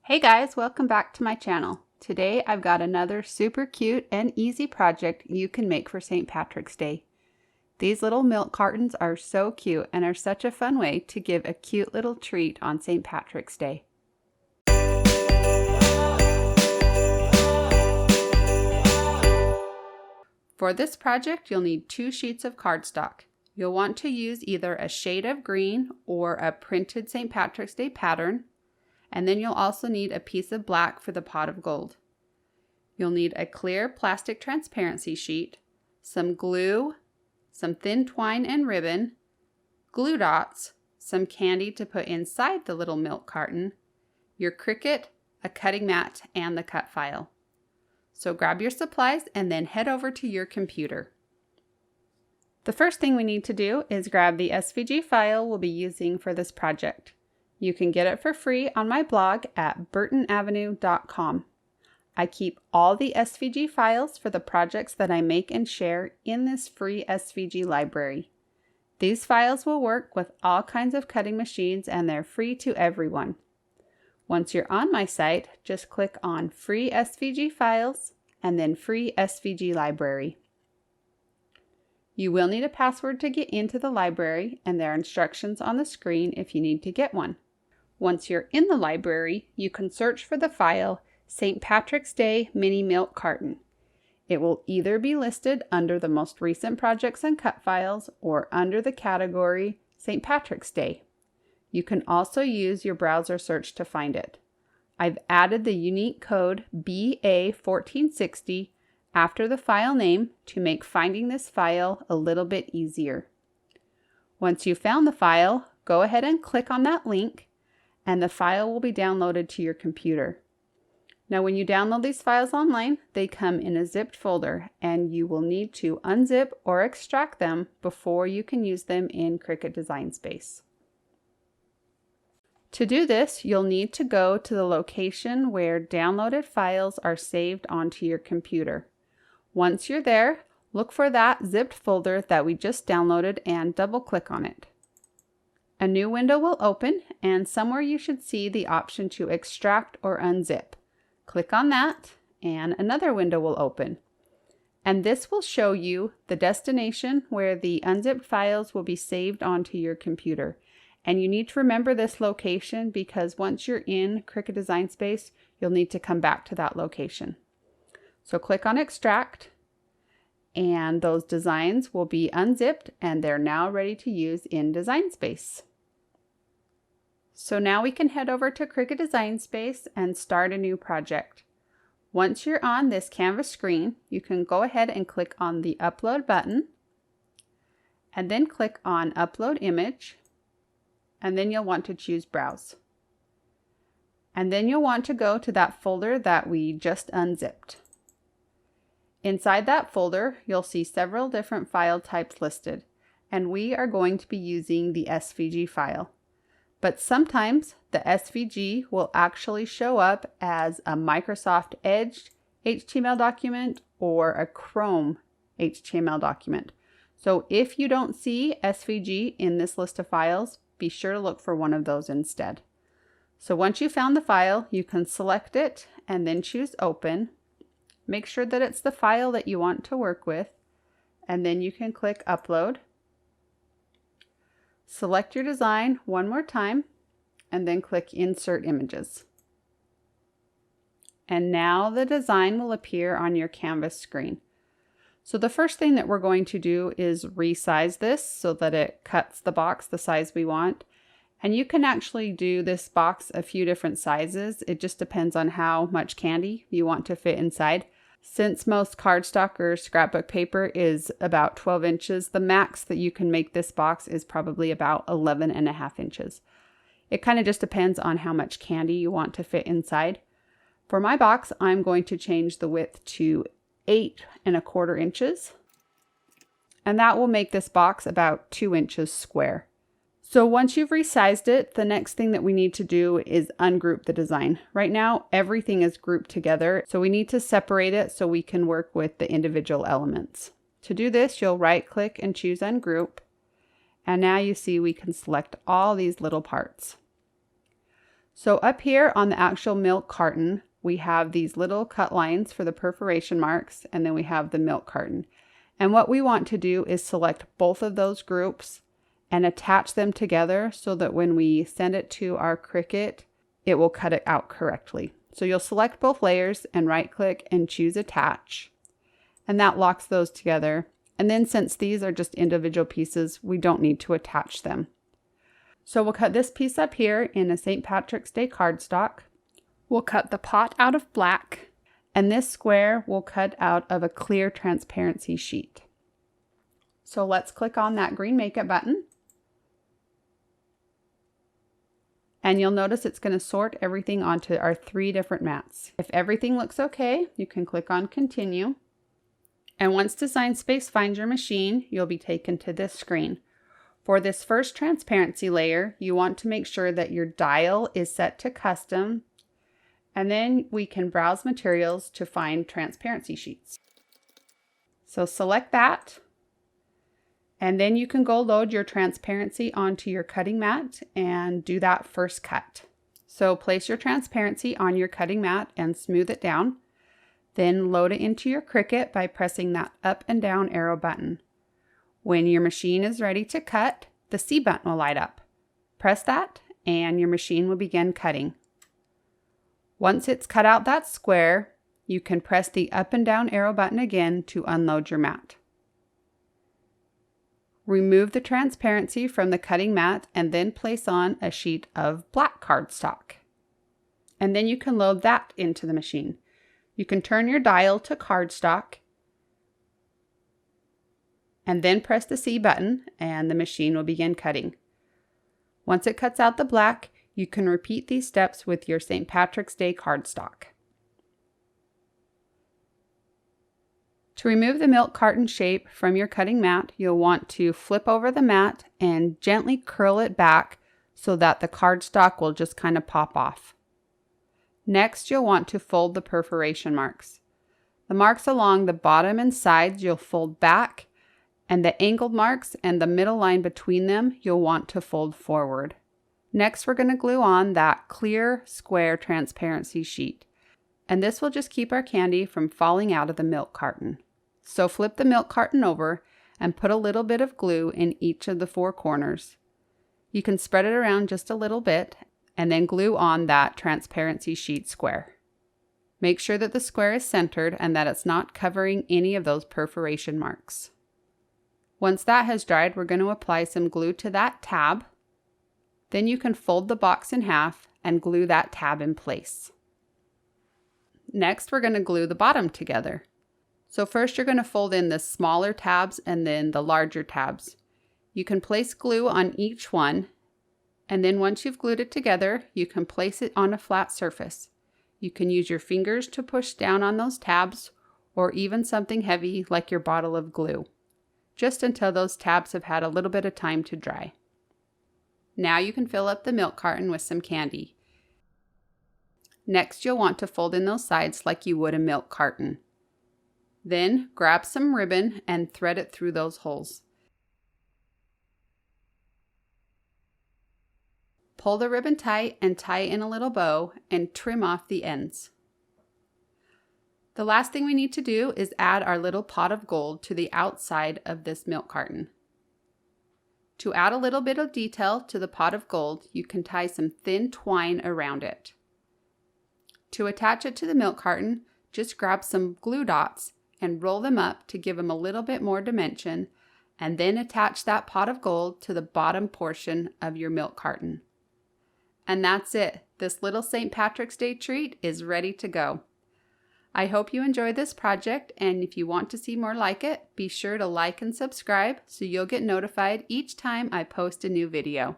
Hey guys, welcome back to my channel. Today I've got another super cute and easy project you can make for St. Patrick's Day. These little milk cartons are so cute and are such a fun way to give a cute little treat on St. Patrick's Day. For this project, you'll need 2 sheets of cardstock. You'll want to use either a shade of green or a printed St. Patrick's Day pattern. And then you'll also need a piece of black for the pot of gold. You'll need a clear plastic transparency sheet, some glue, some thin twine and ribbon, glue dots, some candy to put inside the little milk carton, your Cricut, a cutting mat, and the cut file. So grab your supplies and then head over to your computer. The first thing we need to do is grab the SVG file we'll be using for this project. You can get it for free on my blog at burtonavenue.com. I keep all the SVG files for the projects that I make and share in this free SVG library. These files will work with all kinds of cutting machines and they're free to everyone. Once you're on my site, just click on Free SVG Files and then Free SVG Library. You will need a password to get into the library, and there are instructions on the screen if you need to get one. Once you're in the library, you can search for the file St. Patrick's Day Mini Milk Carton. It will either be listed under the most recent projects and cut files or under the category St. Patrick's Day. You can also use your browser search to find it. I've added the unique code BA1460 after the file name to make finding this file a little bit easier. Once you've found the file, go ahead and click on that link and the file will be downloaded to your computer. Now when you download these files online, they come in a zipped folder and you will need to unzip or extract them before you can use them in Cricut Design Space. To do this, you'll need to go to the location where downloaded files are saved onto your computer. Once you're there, look for that zipped folder that we just downloaded and double-click on it. A new window will open and somewhere you should see the option to extract or unzip. Click on that and another window will open. And this will show you the destination where the unzipped files will be saved onto your computer. And you need to remember this location because once you're in Cricut Design Space, you'll need to come back to that location. So click on Extract, and those designs will be unzipped and they're now ready to use in Design Space. So now we can head over to Cricut Design Space and start a new project. Once you're on this canvas screen, you can go ahead and click on the Upload button, and then click on Upload Image, and then you'll want to choose Browse. And then you'll want to go to that folder that we just unzipped. Inside that folder, you'll see several different file types listed, and we are going to be using the SVG file. But sometimes the SVG will actually show up as a Microsoft Edge HTML document or a Chrome HTML document. So if you don't see SVG in this list of files, be sure to look for one of those instead. So once you found the file, you can select it and then choose Open. Make sure that it's the file that you want to work with, and then you can click Upload. Select your design one more time, and then click Insert Images. And now the design will appear on your canvas screen. So the first thing that we're going to do is resize this so that it cuts the box the size we want. And you can actually do this box a few different sizes. It just depends on how much candy you want to fit inside. Since most cardstock or scrapbook paper is about 12 inches, the max that you can make this box is probably about 11.5 inches. It kind of just depends on how much candy you want to fit inside. For my box, I'm going to change the width to 8.25 inches. And that will make this box about 2 inches square. So once you've resized it, the next thing that we need to do is ungroup the design. Right now, everything is grouped together, so we need to separate it so we can work with the individual elements. To do this, you'll right-click and choose Ungroup, and now you see we can select all these little parts. So up here on the actual milk carton, we have these little cut lines for the perforation marks, and then we have the milk carton. And what we want to do is select both of those groups and attach them together so that when we send it to our Cricut, it will cut it out correctly. So you'll select both layers and right click and choose attach. And that locks those together. And then since these are just individual pieces, we don't need to attach them. So we'll cut this piece up here in a St. Patrick's Day cardstock. We'll cut the pot out of black, and this square we'll cut out of a clear transparency sheet. So let's click on that green makeup button. And you'll notice it's going to sort everything onto our 3 different mats. If everything looks okay, you can click on continue. And once Design Space finds your machine, you'll be taken to this screen. For this first transparency layer, you want to make sure that your dial is set to custom, and then we can browse materials to find transparency sheets. So select that, and then you can go load your transparency onto your cutting mat and do that first cut. So place your transparency on your cutting mat and smooth it down. Then load it into your Cricut by pressing that up and down arrow button. When your machine is ready to cut, the C button will light up. Press that and your machine will begin cutting. Once it's cut out that square, you can press the up and down arrow button again to unload your mat. Remove the transparency from the cutting mat and then place on a sheet of black cardstock. And then you can load that into the machine. You can turn your dial to cardstock and then press the C button and the machine will begin cutting. Once it cuts out the black, you can repeat these steps with your St. Patrick's Day cardstock. To remove the milk carton shape from your cutting mat, you'll want to flip over the mat and gently curl it back so that the cardstock will just kind of pop off. Next, you'll want to fold the perforation marks. The marks along the bottom and sides you'll fold back, and the angled marks and the middle line between them you'll want to fold forward. Next, we're going to glue on that clear square transparency sheet, and this will just keep our candy from falling out of the milk carton. So flip the milk carton over and put a little bit of glue in each of the 4 corners. You can spread it around just a little bit and then glue on that transparency sheet square. Make sure that the square is centered and that it's not covering any of those perforation marks. Once that has dried, we're going to apply some glue to that tab. Then you can fold the box in half and glue that tab in place. Next, we're going to glue the bottom together. So first you're going to fold in the smaller tabs and then the larger tabs. You can place glue on each one, and then once you've glued it together, you can place it on a flat surface. You can use your fingers to push down on those tabs, or even something heavy like your bottle of glue, just until those tabs have had a little bit of time to dry. Now you can fill up the milk carton with some candy. Next, you'll want to fold in those sides like you would a milk carton. Then grab some ribbon and thread it through those holes. Pull the ribbon tight and tie in a little bow and trim off the ends. The last thing we need to do is add our little pot of gold to the outside of this milk carton. To add a little bit of detail to the pot of gold, you can tie some thin twine around it. To attach it to the milk carton, just grab some glue dots and roll them up to give them a little bit more dimension, and then attach that pot of gold to the bottom portion of your milk carton. And that's it. This little St. Patrick's Day treat is ready to go. I hope you enjoyed this project, and if you want to see more like it, be sure to like and subscribe so you'll get notified each time I post a new video.